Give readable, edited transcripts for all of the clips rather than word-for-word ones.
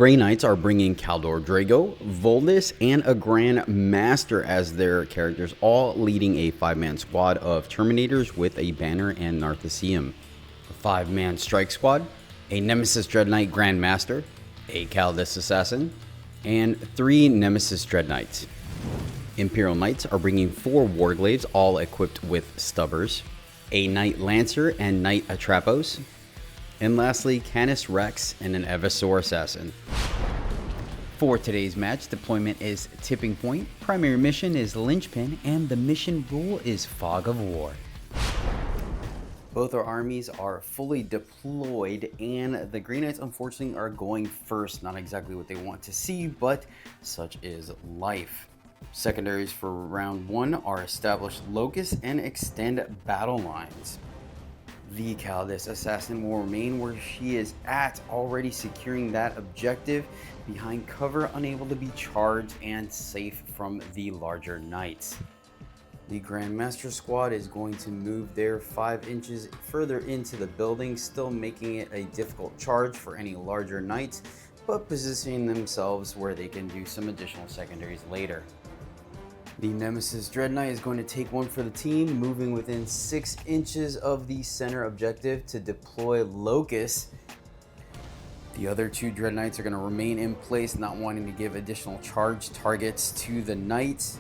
Grey Knights are bringing Kaldor Drago, Voldis, and a Grand Master as their characters, all leading a 5-man squad of Terminators with a Banner and Narthecium. A 5-man strike squad, a Nemesis Dread Knight Grand Master, a Kaldis Assassin, and 3 Nemesis Dread Knights. Imperial Knights are bringing 4 Warglaives, all equipped with Stubbers, a Knight Lancer and Knight Atrapos, and lastly, Canis Rex and an Evasaur Assassin. For today's match, deployment is Tipping Point, primary mission is Linchpin, and the mission rule is Fog of War. Both our armies are fully deployed, and the Grey Knights unfortunately are going first. Not exactly what they want to see, but such is life. Secondaries for round 1 are establish Locust and extend battle lines. The Kaldis Assassin will remain where she is at, already securing that objective behind cover, unable to be charged and safe from the larger knights. The Grandmaster squad is going to move their 5 inches further into the building, still making it a difficult charge for any larger knights, but positioning themselves where they can do some additional secondaries later. The Nemesis Dread Knight is going to take one for the team, moving within 6 inches of the center objective to deploy Locust. The other 2 Dread Knights are going to remain in place, not wanting to give additional charge targets to the Knights.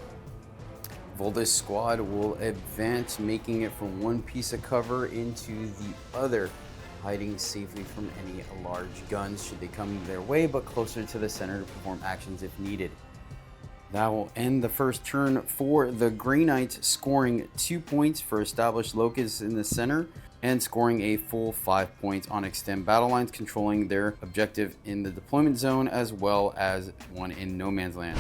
Voldis squad will advance, making it from one piece of cover into the other, hiding safely from any large guns should they come their way, but closer to the center to perform actions if needed. That will end the first turn for the Grey Knights, scoring 2 points for established Locust in the center and scoring a full 5 points on extend battle lines, controlling their objective in the deployment zone as well as one in no man's land.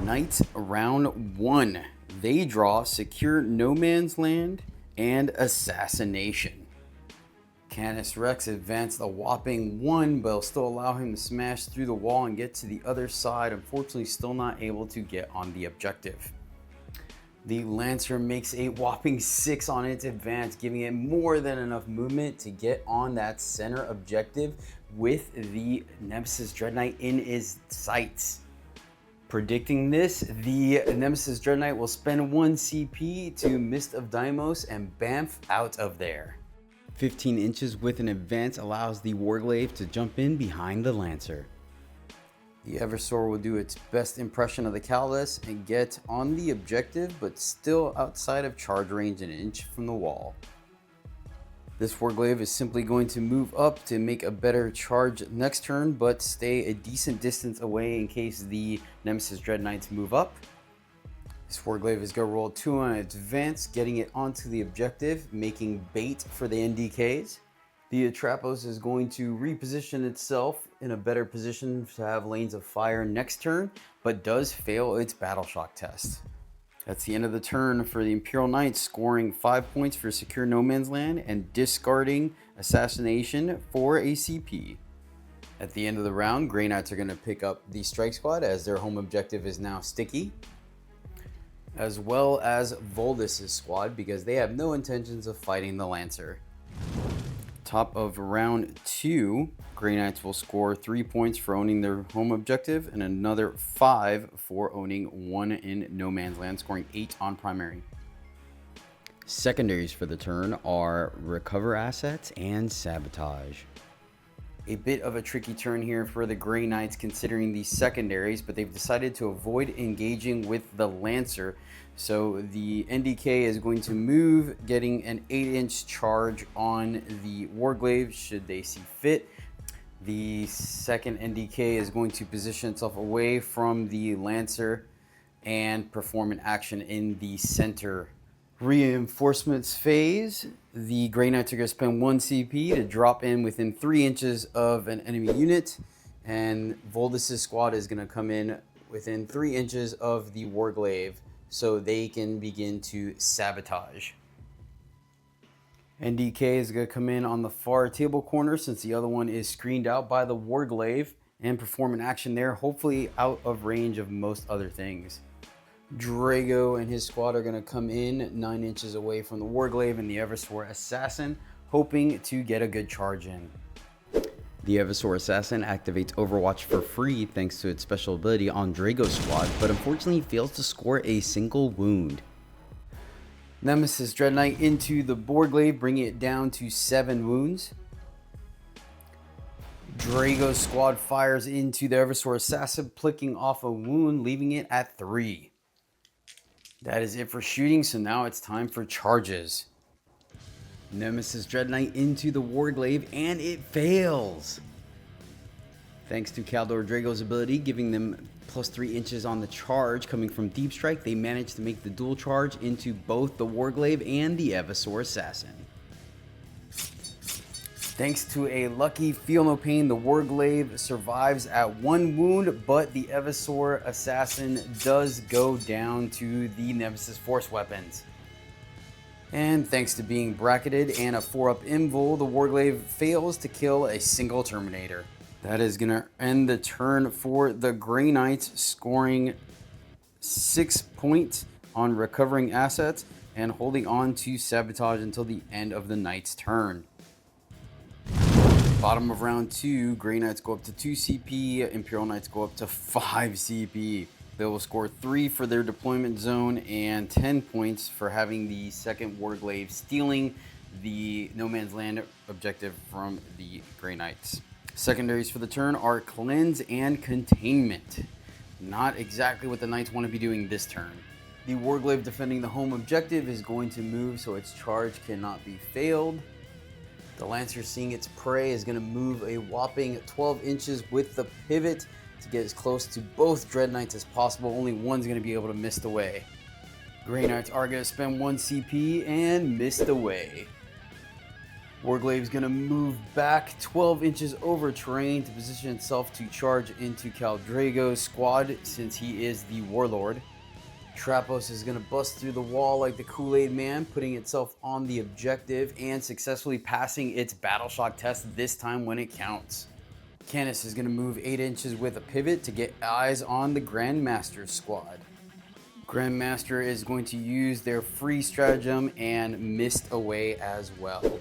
Knights round 1. They draw secure no man's land and assassination. Canis Rex advanced a whopping 1, but will still allow him to smash through the wall and get to the other side. Unfortunately, still not able to get on the objective. The Lancer makes a whopping 6 on its advance, giving it more than enough movement to get on that center objective with the Nemesis Dread Knight in his sights. Predicting this, the Nemesis Dread Knight will spend 1 CP to Mist of Deimos and bamf out of there. 15 inches with an advance allows the Warglaive to jump in behind the Lancer. The Evasaur will do its best impression of the Kaldis and get on the objective, but still outside of charge range, an inch from the wall. This Warglaive is simply going to move up to make a better charge next turn, but stay a decent distance away in case the Nemesis Dread Knights move up. This Warglaive is going to roll 2 on its advance, getting it onto the objective, making bait for the NDKs. The Atrapos is going to reposition itself in a better position to have lanes of fire next turn, but does fail its battle shock test. That's the end of the turn for the Imperial Knights, scoring 5 points for secure no man's land and discarding assassination for a CP. At the end of the round, Grey Knights are going to pick up the strike squad as their home objective is now Sticky, as well as Voldis' squad because they have no intentions of fighting the Lancer. Top of round 2, Grey Knights will score 3 points for owning their home objective and another 5 for owning 1 in no man's land, scoring 8 on primary. Secondaries for the turn are Recover Assets and Sabotage. A bit of a tricky turn here for the Grey Knights considering the secondaries, but they've decided to avoid engaging with the Lancer. So the NDK is going to move, getting an 8-inch charge on the Warglaive should they see fit. The second NDK is going to position itself away from the Lancer and perform an action in the center. Reinforcements phase. The Grey Knights are going to spend 1 CP to drop in within 3 inches of an enemy unit, and Voldis' squad is going to come in within 3 inches of the Warglaive so they can begin to sabotage. NDK is going to come in on the far table corner since the other one is screened out by the Warglaive and perform an action there, hopefully out of range of most other things. Drago and his squad are going to come in 9 inches away from the Warglaive and the Evasaur Assassin, hoping to get a good charge in. The Eversor Assassin activates Overwatch for free thanks to its special ability on Drago's squad, but unfortunately fails to score a single wound. Nemesis Dread Knight into the Borglaive, bringing it down to 7 wounds. Drago's squad fires into the Eversor Assassin, picking off a wound, leaving it at 3. That is it for shooting, so now it's time for charges. Nemesis Dread Knight into the Warglaive, and it fails. Thanks to Caldor Drago's ability, giving them plus 3 inches on the charge coming from Deep Strike, they managed to make the dual charge into both the Warglaive and the Eversor Assassin. Thanks to a lucky Feel No Pain, the Warglaive survives at 1 wound, but the Eversor Assassin does go down to the Nemesis Force weapons. And thanks to being bracketed and a 4-up invul, the Warglaive fails to kill a single Terminator. That is going to end the turn for the Grey Knights, scoring 6 points on recovering assets and holding on to Sabotage until the end of the Knight's turn. Bottom of round 2, Grey Knights go up to 2 CP, Imperial Knights go up to 5 CP. They will score 3 for their deployment zone and 10 points for having the second Warglaive stealing the No Man's Land objective from the Grey Knights. Secondaries for the turn are Cleanse and Containment. Not exactly what the Knights want to be doing this turn. The Warglaive defending the home objective is going to move so its charge cannot be failed. The Lancer, seeing its prey, is going to move a whopping 12 inches with the pivot to get as close to both Dread Knights as possible. Only one's going to be able to mist away. Grey Knights are going to spend 1 CP and mist away. Warglaive's going to move back 12 inches over terrain to position itself to charge into Caldrago's squad since he is the Warlord. Trapos is going to bust through the wall like the Kool-Aid Man, putting itself on the objective and successfully passing its Battle Shock test, this time when it counts. Canis is going to move 8 inches with a pivot to get eyes on the Grandmaster's squad. Grandmaster is going to use their free stratagem and mist away as well.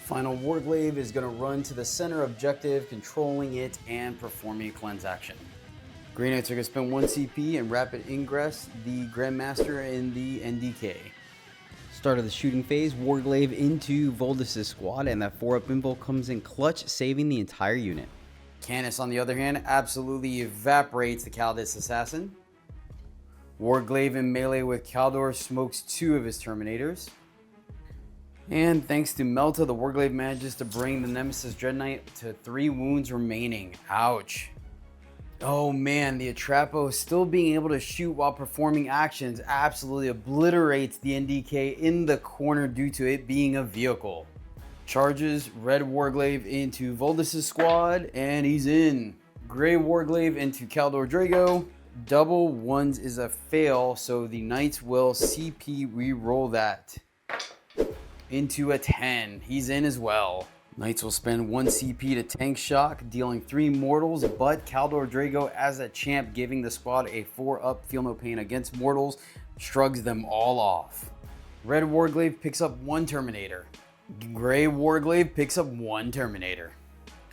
Final Warglaive is going to run to the center objective, controlling it and performing a cleanse action. Grey Knights are going to spend 1 CP and rapid ingress the Grandmaster in the NDK. Start of the shooting phase, Warglaive into Voldus' squad, and that 4-up invul comes in clutch, saving the entire unit. Canis, on the other hand, absolutely evaporates the Caldis Assassin. Warglaive in melee with Caldor smokes 2 of his Terminators. And thanks to Melta, the Warglaive manages to bring the Nemesis Dread Knight to 3 wounds remaining. Ouch. Oh man, the Atrapo still being able to shoot while performing actions absolutely obliterates the NDK in the corner due to it being a vehicle. Charges Red Warglaive into Voldus' squad, and he's in. Grey Warglaive into Caldor Drago. Double ones is a fail, so the Knights will CP re-roll that into a 10. He's in as well. Knights will spend 1 CP to tank shock, dealing 3 mortals, but Caldor Drago, as a champ, giving the squad a 4-up Feel No Pain against mortals, shrugs them all off. Red Warglaive picks up 1 Terminator. Grey Warglaive picks up 1 Terminator.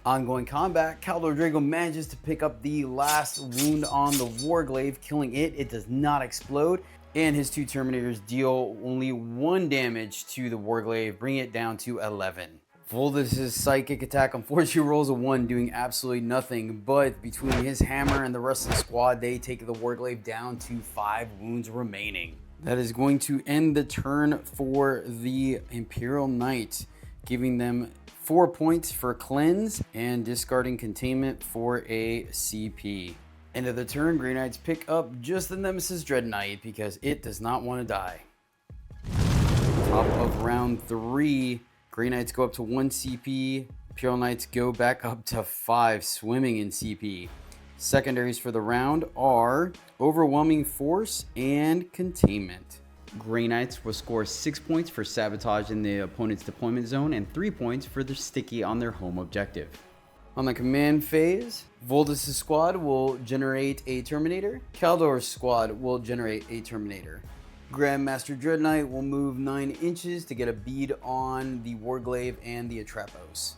Ongoing combat, Caldor Drago manages to pick up the last wound on the Warglaive, killing it. It does not explode, and his 2 Terminators deal only 1 damage to the Warglaive, bringing it down to 11. Voldus' psychic attack unfortunately rolls a 1, doing absolutely nothing, but between his hammer and the rest of the squad, they take the Warglaive down to 5 wounds remaining. That is going to end the turn for the Imperial Knight, giving them 4 points for cleanse and discarding containment for a CP. End of the turn, Grey Knights pick up just the Nemesis Dread Knight because it does not want to die. Top of round 3, Grey Knights go up to 1 CP, Imperial Knights go back up to 5, swimming in CP. Secondaries for the round are Overwhelming Force and Containment. Grey Knights will score 6 points for sabotage in the opponent's deployment zone and 3 points for the sticky on their home objective. On the command phase, Voldus' squad will generate a Terminator, Caldor's squad will generate a Terminator. Grandmaster Dread Knight will move 9 inches to get a bead on the Warglaive and the Atrapos.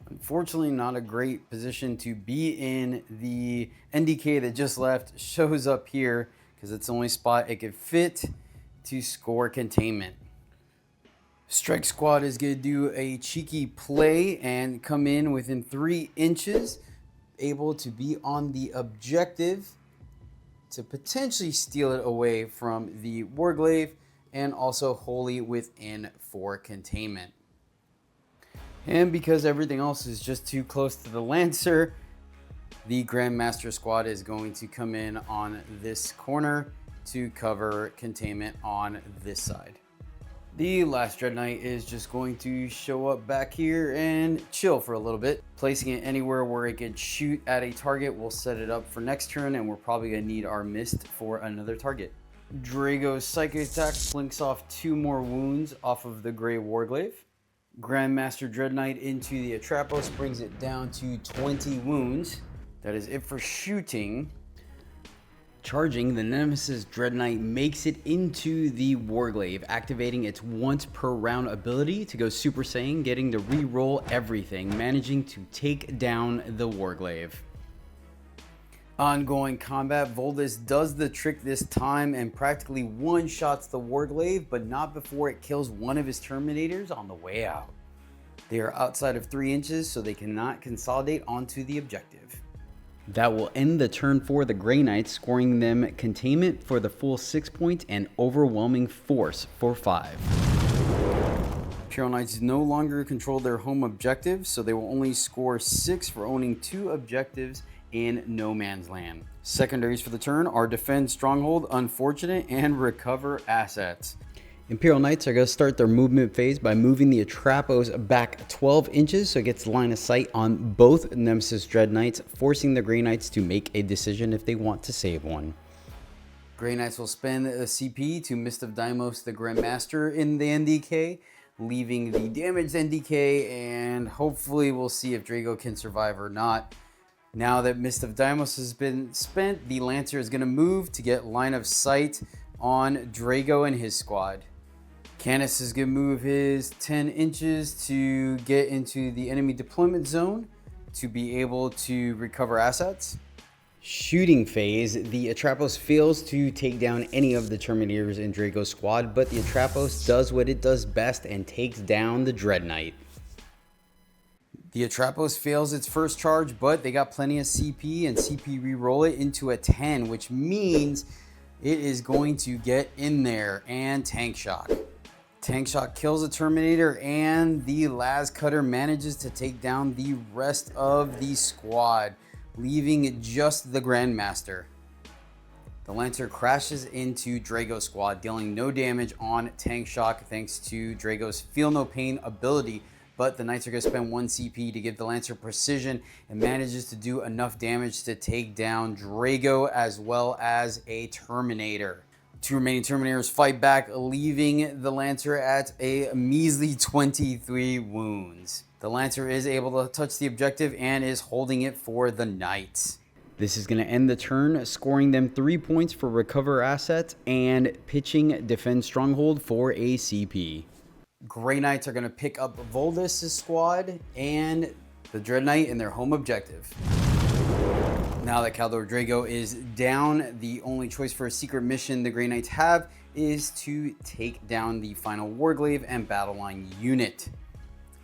Unfortunately, not a great position to be in. The NDK that just left shows up here because it's the only spot it could fit to score containment. Strike Squad is going to do a cheeky play and come in within 3 inches, able to be on the objective to potentially steal it away from the Warglaive and also wholly within for containment. And because everything else is just too close to the Lancer, the Grandmaster Squad is going to come in on this corner to cover containment on this side. The last Dread Knight is just going to show up back here and chill for a little bit. Placing it anywhere where it can shoot at a target will set it up for next turn, and we're probably going to need our mist for another target. Drago's Psychic Attack blinks off 2 more wounds off of the Grey Warglaive. Grandmaster Dread Knight into the Atrapos brings it down to 20 wounds. That is it for shooting. Charging, the Nemesis Dread Knight makes it into the Warglaive, activating its once per round ability to go Super Saiyan, getting to re-roll everything, managing to take down the Warglaive. Ongoing combat, Voldis does the trick this time and practically one-shots the Warglaive, but not before it kills one of his Terminators on the way out. They are outside of 3 inches, so they cannot consolidate onto the objective. That will end the turn for the Grey Knights, scoring them containment for the full 6 points and overwhelming force for 5. Imperial Knights no longer control their home objective, so they will only score 6 for owning 2 objectives in No Man's Land. Secondaries for the turn are Defend Stronghold, Unfortunate, and Recover Assets. Imperial Knights are going to start their movement phase by moving the Atrapos back 12 inches so it gets line of sight on both Nemesis Dread Knights, forcing the Grey Knights to make a decision if they want to save one. Grey Knights will spend a CP to Mist of Deimos the Grandmaster in the NDK, leaving the damaged NDK, and hopefully we'll see if Drago can survive or not. Now that Mist of Deimos has been spent, the Lancer is going to move to get line of sight on Drago and his squad. Canis is going to move his 10 inches to get into the enemy deployment zone to be able to recover assets. Shooting phase, the Atrapos fails to take down any of the Terminators in Drago's squad, but the Atrapos does what it does best and takes down the Dread Knight. The Atrapos fails its first charge, but they got plenty of CP, and CP re-roll it into a 10, which means it is going to get in there and Tank Shock. Tank Shock kills a Terminator, and the Las Cutter manages to take down the rest of the squad, leaving just the Grandmaster. The Lancer crashes into Drago's squad, dealing no damage on Tank Shock thanks to Drago's Feel No Pain ability, but the Knights are going to spend 1 CP to give the Lancer precision and manages to do enough damage to take down Drago as well as a Terminator. 2 remaining Terminators fight back, leaving the Lancer at a measly 23 wounds. The Lancer is able to touch the objective and is holding it for the Knights. This is going to end the turn, scoring them 3 points for Recover Assets and pitching Defend Stronghold for a CP. Grey Knights are going to pick up Voldis' squad and the Dread Knight in their home objective. Now that Caldor Drago is down, the only choice for a secret mission the Grey Knights have is to take down the final Warglaive and battle line unit.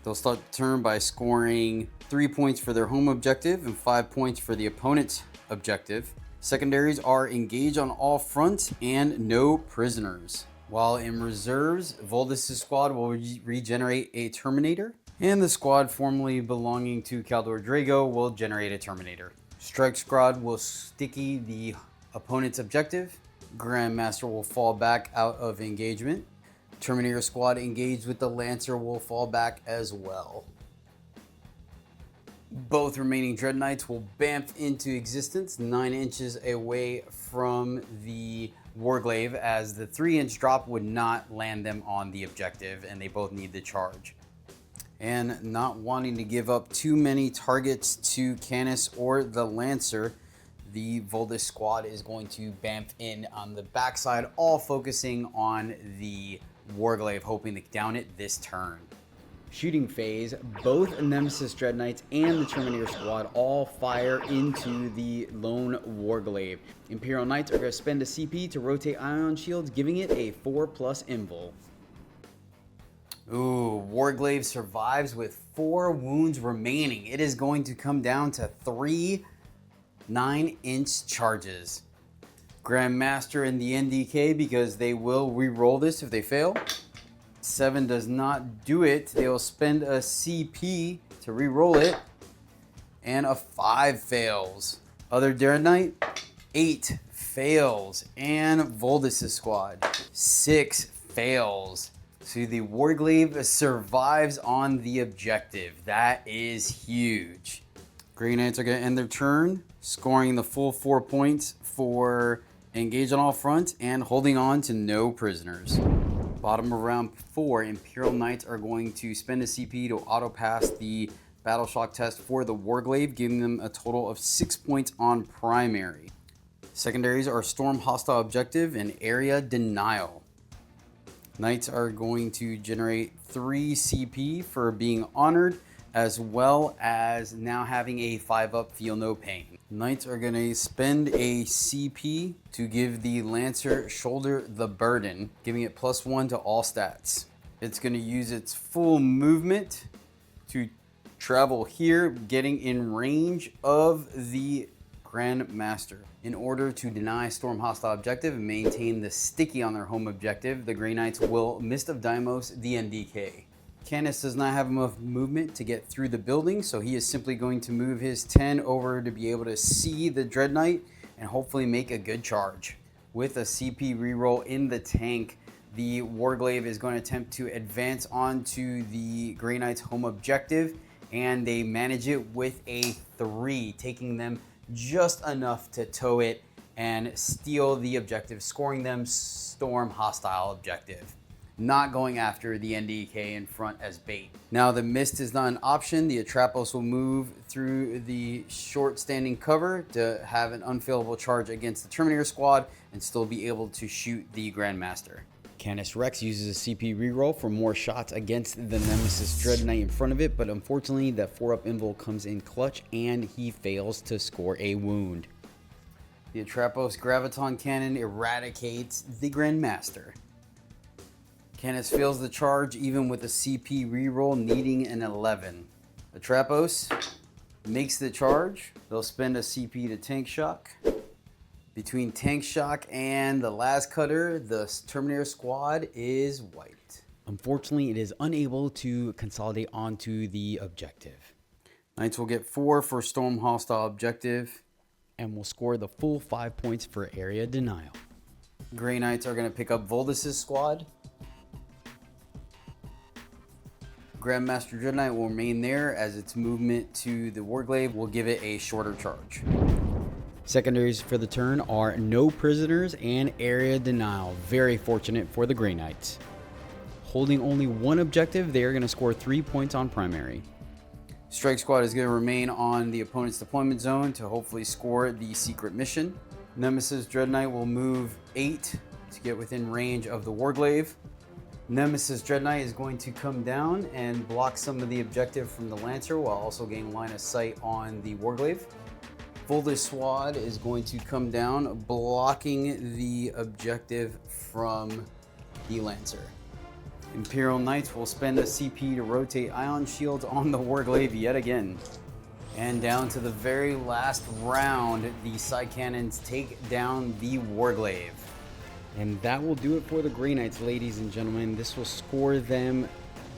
They'll start the turn by scoring 3 points for their home objective and 5 points for the opponent's objective. Secondaries are Engage on all fronts and No Prisoners. While in reserves, Voldis' squad will regenerate a Terminator, and the squad formerly belonging to Caldor Drago will generate a Terminator. Strike Squad will sticky the opponent's objective. Grandmaster will fall back out of engagement. Terminator squad engaged with the Lancer will fall back as well. Both remaining Dread Knights will bamf into existence 9 inches away from the Warglaive, as the 3-inch drop would not land them on the objective, and they both need the charge. And not wanting to give up too many targets to Canis or the Lancer, The Voldes squad is going to bamf in on the backside, all focusing on the Warglaive, hoping to down it this turn. Shooting phase, both Nemesis Dread Knights and the Terminator squad all fire into the lone Warglaive. Imperial Knights are going to spend a CP to rotate ion shields, giving it a 4+ invul. Ooh, Warglaive survives with 4 wounds remaining. It is going to come down to 3 9-inch charges. Grandmaster and the NDK, because they will re-roll this if they fail. 7 does not do it. They'll spend a CP to re-roll it. And a 5 fails. Other Dread Knight, 8 fails. And Voldes' squad, 6 fails. So the Warglaive survives on the objective. That is huge. Grey Knights are going to end their turn, scoring the full 4 points for engage on all fronts and holding on to no prisoners. Bottom of round 4, Imperial Knights are going to spend a CP to auto-pass the Battle Shock test for the Warglaive, giving them a total of 6 points on primary. Secondaries are Storm Hostile Objective and Area Denial. Knights are going to generate 3 CP for being honored, as well as now having a 5-up Feel No Pain. Knights are going to spend a CP to give the Lancer Shoulder the Burden, giving it +1 to all stats. It's going to use its full movement to travel here, getting in range of the Grandmaster. In order to deny Storm Hostile Objective and maintain the sticky on their home objective, the Grey Knights will Mist of Deimos the NDK. Canis does not have enough movement to get through the building, so he is simply going to move his 10 over to be able to see the Dread Knight and hopefully make a good charge. With a CP reroll in the tank, the Warglaive is going to attempt to advance onto the Grey Knight's home objective, and they manage it with a 3, taking them just enough to tow it and steal the objective, scoring them Storm Hostile Objective. Not going after the NDK in front as bait. Now the Mist is not an option. The Atrapos will move through the short standing cover to have an unfailable charge against the Terminator squad and still be able to shoot the Grandmaster. Canis Rex uses a CP reroll for more shots against the Nemesis Dread Knight in front of it, but unfortunately that 4-up invul comes in clutch and he fails to score a wound. The Atrapos Graviton Cannon eradicates the Grandmaster. Canis fails the charge even with a CP reroll, needing an 11. Atrapos makes the charge. They'll spend a CP to Tank Shock. Between Tank Shock and the Las Cutter, the Terminator squad is wiped. Unfortunately, it is unable to consolidate onto the objective. Knights will get 4 for Storm Hostile Objective and will score the full 5 points for Area Denial. Grey Knights are going to pick up Voldes' squad. Grandmaster Dread Knight will remain there, as its movement to the Warglaive will give it a shorter charge. Secondaries for the turn are No Prisoners and Area Denial. Very fortunate for the Grey Knights. Holding only 1 objective, they are going to score 3 points on primary. Strike Squad is going to remain on the opponent's deployment zone to hopefully score the secret mission. Nemesis Dread Knight will move 8 to get within range of the Warglaive. Nemesis Dread Knight is going to come down and block some of the objective from the Lancer while also getting line of sight on the Warglaive. Voldes Squad is going to come down, blocking the objective from the Lancer. Imperial Knights will spend a CP to rotate ion shields on the Warglaive yet again. And down to the very last round, the side cannons take down the Warglaive. And that will do it for the Grey Knights, ladies and gentlemen. This will score them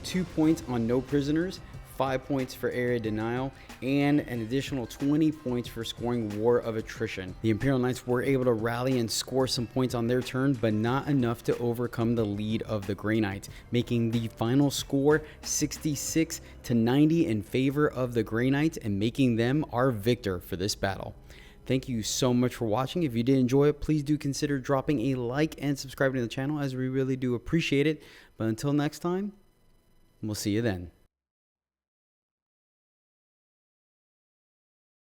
2 points on No Prisoners, 5 points for Area Denial, and an additional 20 points for scoring War of Attrition. The Imperial Knights were able to rally and score some points on their turn, but not enough to overcome the lead of the Grey Knights, making the final score 66-90 in favor of the Grey Knights and making them our victor for this battle. Thank you so much for watching. If you did enjoy it, please do consider dropping a like and subscribing to the channel, as we really do appreciate it. But until next time, we'll see you then.